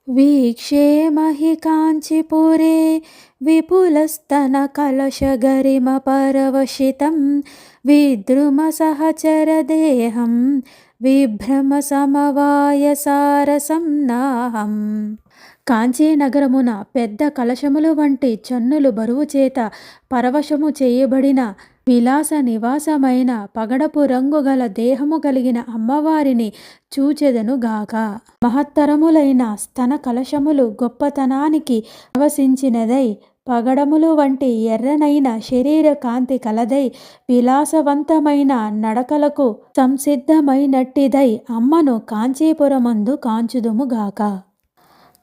वीक्षेमहि काञ्चीपुरे विपुलस्तनकलशगरिमपरवशितं विद्रुमसहचरदेहं विभ्रमसमवायसारसं नाहं. కాంచీనగరమున పెద్ద కలశములు వంటి చన్నులు బరువు చేత పరవశము చేయబడిన విలాస నివాసమైన పగడపు రంగు గల దేహము కలిగిన అమ్మవారిని చూచెదనుగాక. మహత్తరములైన స్తన కలశములు గొప్పతనానికి ప్రవశించినదై పగడములు వంటి ఎర్రనైన శరీర కాంతి కలదై విలాసవంతమైన నడకలకు సంసిద్ధమైనట్టిదై అమ్మను కాంచీపురమందు కాంచుదుముగాక.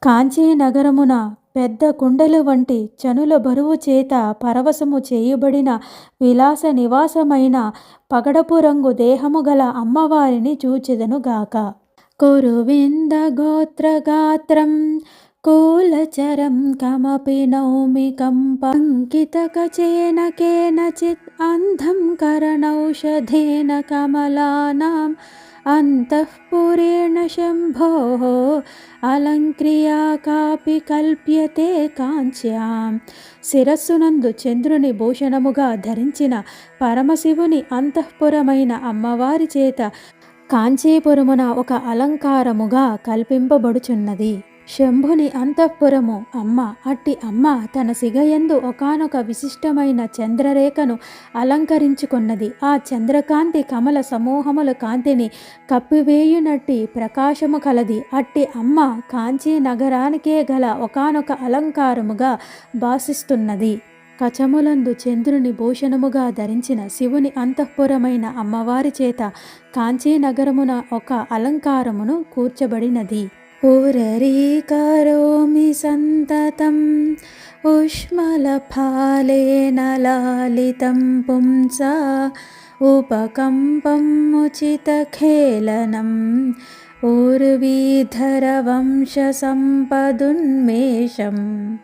కాంచీనగరమున పెద్ద కుండలు వంటి చనుల బరువు చేత పరవశము చేయబడిన విలాస నివాసమైన పగడపు రంగు దేహము గల అమ్మవారిని చూచెదనుగాక. కురువింద గోత్రగాత్రం కూలచరం కమపి నౌమికం పంకితకచేన కేనచిత్ అంధం కరణౌషధేన కమలానాం అంతఃపురేణ శంభోః అలంక్రియా కాపి కల్ప్యతే కాంచ్యాం. శిరస్సునందు చంద్రుని భూషణముగా ధరించిన పరమశివుని అంతఃపురమైన అమ్మవారి చేత కాంచీపురమున ఒక అలంకారముగా కల్పింపబడుచున్నది. శంభుని అంతఃపురము అమ్మ. అట్టి అమ్మ తన సిగయందు ఒకానొక విశిష్టమైన చంద్రరేఖను అలంకరించుకున్నది. ఆ చంద్రకాంతి కమల సమూహముల కాంతిని కప్పివేయునట్టి ప్రకాశము కలది. అట్టి అమ్మ కాంచీ నగరానికే గల ఒకానొక అలంకారముగా భాసిస్తున్నది. కచములందు చంద్రుని భూషణముగా ధరించిన శివుని అంతఃపురమైన అమ్మవారి చేత కాంచీనగరమున ఒక అలంకారమును కూర్చబడినది. ఉరరీకరోమి సంతతం ఉష్మలఫాలేన లాలితం పుంసా ఉపకంపం ఉచితఖేళనం ఊర్వీధర వంశ సంపదున్మేషం.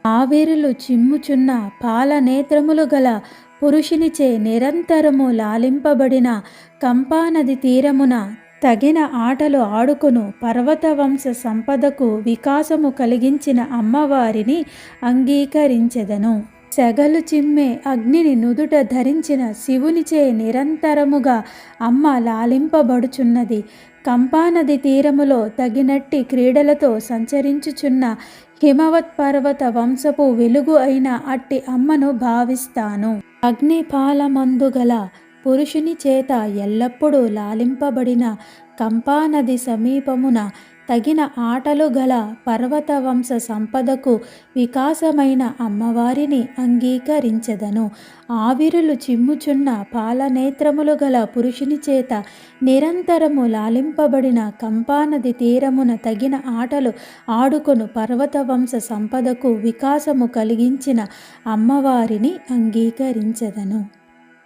ఆవిరులు చిమ్ముచున్న పాలనేత్రములు గల పురుషునిచే నిరంతరము లాలింపబడిన కంపానది తీరమున తగిన ఆటలు ఆడుకును పర్వతవంశ సంపదకు వికాసము కలిగించిన అమ్మవారిని అంగీకరించెదను. సెగలు చిమ్మే అగ్నిని నుదుట ధరించిన శివునిచే నిరంతరముగా అమ్మ లాలింపబడుచున్నది. కంపానది తీరములో తగినట్టి క్రీడలతో సంచరించుచున్న హిమవత్ పర్వత వంశపు వెలుగు అయిన అట్టి అమ్మను భావిస్తాను. అగ్నిపాలమందుగల పురుషుని చేత ఎల్లప్పుడూ లాలింపబడిన కంపానది సమీపమున తగిన ఆటలు గల పర్వతవంశ సంపదకు వికాసమైన అమ్మవారిని అంగీకరించెదను. ఆవిరులు చిమ్ముచున్న పాలనేత్రములు గల పురుషుని చేత నిరంతరము లాలింపబడిన కంపానది తీరమున తగిన ఆటలు ఆడుకొను పర్వతవంశ సంపదకు వికాసము కలిగించిన అమ్మవారిని అంగీకరించెదను.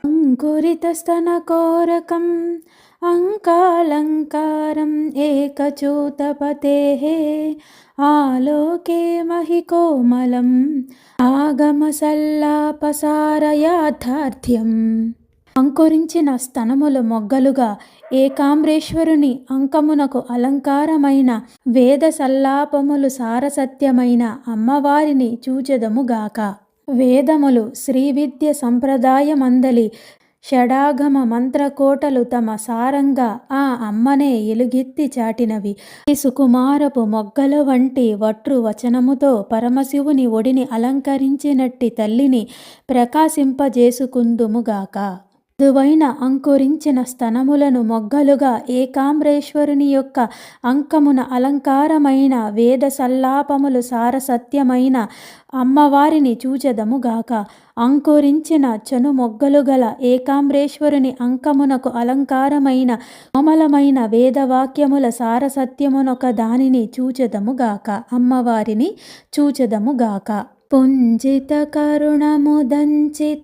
అంకురితస్తనకోరకం అంకాలంకారం ఏకచూతపతేః ఆలోకే మహికోమలం ఆగమసల్లాపసారయాథార్థ్యం. అంకురించిన స్తనముల మొగ్గలుగా ఏకాంబరేశ్వరుని అంకమునకు అలంకారమైన వేద సల్లాపములు సారసత్యమైన అమ్మవారిని చూచెదముగాక. వేదములు శ్రీవిద్య సంప్రదాయమందలి షడాగమ మంత్రకోటలు తమ సారంగా ఆ అమ్మనే ఎలుగెత్తి చాటినవి. ఈ సుకుమారపు మొగ్గల వంటి వట్రు వచనముతో పరమశివుని ఒడిని అలంకరించినట్టి తల్లిని ప్రకాశింపజేసుకుందుముగాక. మృదువైన అంకురించిన స్తనములను మొగ్గలుగా ఏకాంబరేశ్వరుని యొక్క అంకమున అలంకారమైన వేద సల్లాపములు సారసత్యమైన అమ్మవారిని చూచెదముగాక. అంకురించిన చను మొగ్గలు గల ఏకాంబరేశ్వరుని అంకమునకు అలంకారమైన కోమలమైన వేదవాక్యముల సారసత్యమునొక దానిని చూచెదముగాక. అమ్మవారిని చూచెదముగాక. పుంజిత కరుణముదంచిత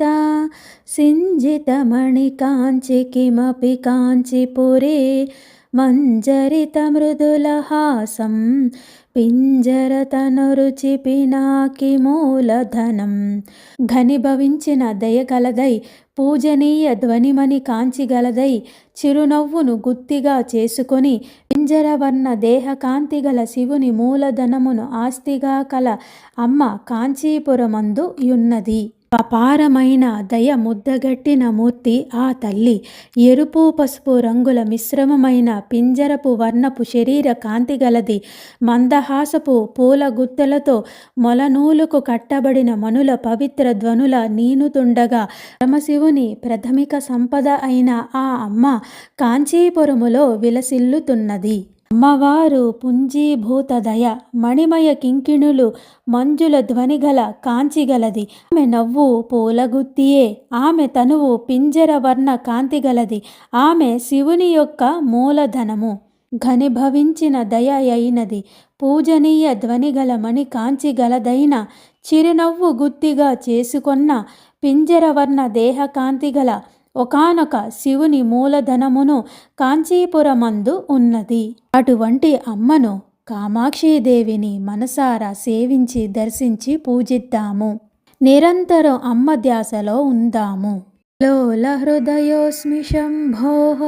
సింజితమణి కాంచి కిమపి కాంచీపురే మంజరిత మృదులహాసం పింజరతనురుచి పినాకి మూలధనం. ఘనీభవించిన దయగలదై పూజనీయ ధ్వనిమని కాంచిగలదై చిరునవ్వును గుత్తిగా చేసుకొని పింజరవర్ణ దేహకాంతిగల శివుని మూలధనమును ఆస్తిగా కల అమ్మ కాంచీపురమందు యున్నది. అపారమైన దయ ముద్దగట్టిన మూర్తి ఆ తల్లి. ఎరుపు పసుపు రంగుల మిశ్రమమైన పింజరపు వర్ణపు శరీర కాంతిగలది. మందహాసపు పూల గుత్తెలతో మొలనూలుకు కట్టబడిన మనుల పవిత్ర ధ్వనుల నీనుతుండగా పరమశివుని ప్రాథమిక సంపద అయిన ఆ అమ్మ కాంచీపురములో విలసిల్లుతున్నది. అమ్మవారు పుంజీభూత దయ, మణిమయ కింకిణులు మంజుల ధ్వనిగల కాంచిగలది. ఆమె నవ్వు పూలగుత్తియే, ఆమె తనువు పింజర వర్ణ కాంతిగలది. ఆమె శివుని యొక్క మూలధనము, ఘనీభవించిన దయ అయినది. పూజనీయ ధ్వనిగల మణి కాంచిగలదైన చిరునవ్వు గుత్తిగా చేసుకొన్న పింజరవర్ణ దేహకాంతిగల ఒకానొక శివుని మూలధనమును కాంచీపురమందు ఉన్నది. అటువంటి అమ్మను కామాక్షీదేవిని మనసారా సేవించి దర్శించి పూజిద్దాము. నిరంతరం అమ్మ ధ్యాసలో ఉందాము. లోల హృదయోస్మి శంభోః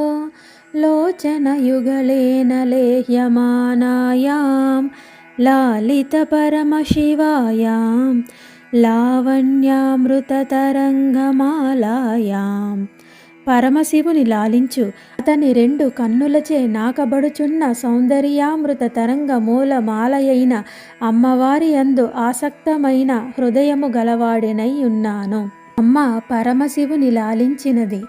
లోచనయుగళేన లేహ్యమానాయాం లాలిత పరమశివాయాం లావణ్యామృతతరంగమాలాయాం. పరమశివుని లాలించు, అతని రెండు కన్నులచే నాకబడుచున్న సౌందర్యామృత తరంగ మూల మాలయైన అమ్మవారి యందు ఆసక్తమైన హృదయము గలవాడినై ఉన్నాను. అమ్మ పరమశివుని లాలించినది.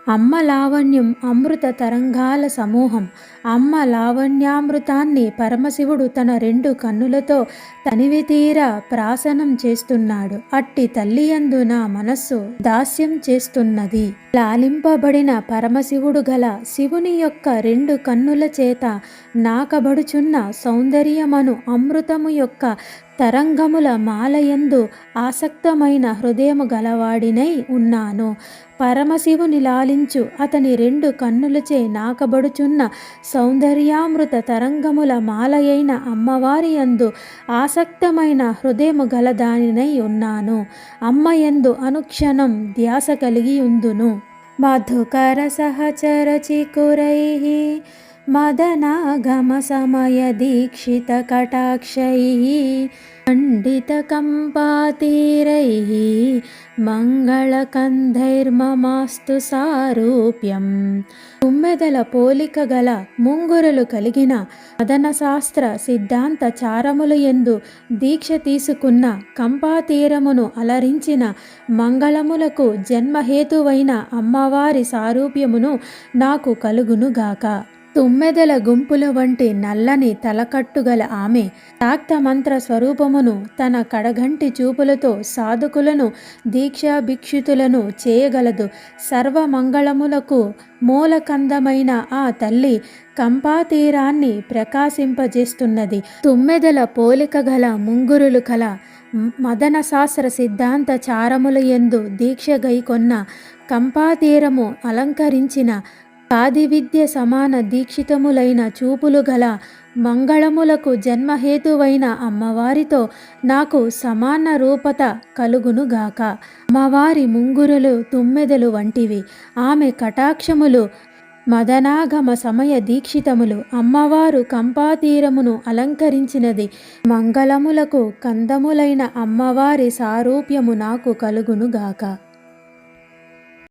అమ్మ లావణ్యం అమృత తరంగాల సమూహం. అమ్మ లావణ్యామృతాన్ని పరమశివుడు తన రెండు కన్నులతో తనివితీర ప్రాసనం చేస్తున్నాడు. అట్టి తల్లియందు నా మనస్సు దాస్యం చేస్తున్నది. లాలింపబడిన పరమశివుడు గల శివుని యొక్క రెండు కన్నుల చేత నాకబడుచున్న సౌందర్యమను అమృతము యొక్క తరంగముల మాలయందు ఆసక్తమైన హృదయము గలవాడినై ఉన్నాను. పరమశివుని లాలించు, అతని రెండు కన్నులచే నాకబడుచున్న సౌందర్యామృత తరంగముల మాలయైన అమ్మవారి యందు ఆసక్తమైన హృదయము గలదానినై ఉన్నాను. అమ్మయందు అనుక్షణం ధ్యాస కలిగి ఉందును. మధుకర సహచర చికురైః మదనాగమ సమయ దీక్షిత కటాక్షైః ఖండిత కంపాతీరైః మంగళకంధైర్మమాస్తు సారూప్యం. తుమ్మెదల పోలిక గల ముంగురులు కలిగిన మదన శాస్త్ర సిద్ధాంత చారములు యందు దీక్ష తీసుకున్న కంపాతీరమును అలరించిన మంగళములకు జన్మహేతువైన అమ్మవారి సారూప్యమును నాకు కలుగునుగాక. తుమ్మెదల గుంపుల వంటి నల్లని తలకట్టుగల ఆమె తాక్తమంత్ర స్వరూపమును తన కడగంటి చూపులతో సాధకులను దీక్షాభిక్షితులను చేయగలదు. సర్వమంగళములకు మూలకందమైన ఆ తల్లి కంపాతీరాన్ని ప్రకాశింపజేస్తున్నది. తుమ్మెదల పోలిక గల ముంగురులు కల మదన శాస్త్ర సిద్ధాంత చారముల యందు దీక్ష గైకొన్న కంపాతీరము అలంకరించిన ఆది విద్య సమాన దీక్షితములైన చూపులు గల మంగళములకు జన్మహేతువైన అమ్మవారితో నాకు సమాన రూపత కలుగునుగాక. అమ్మవారి ముంగురులు తుమ్మెదలు వంటివి. ఆమె కటాక్షములు మదనాగమ సమయ దీక్షితములు. అమ్మవారు కంపాతీరమును అలంకరించినది. మంగళములకు కందములైన అమ్మవారి సారూప్యము నాకు కలుగునుగాక.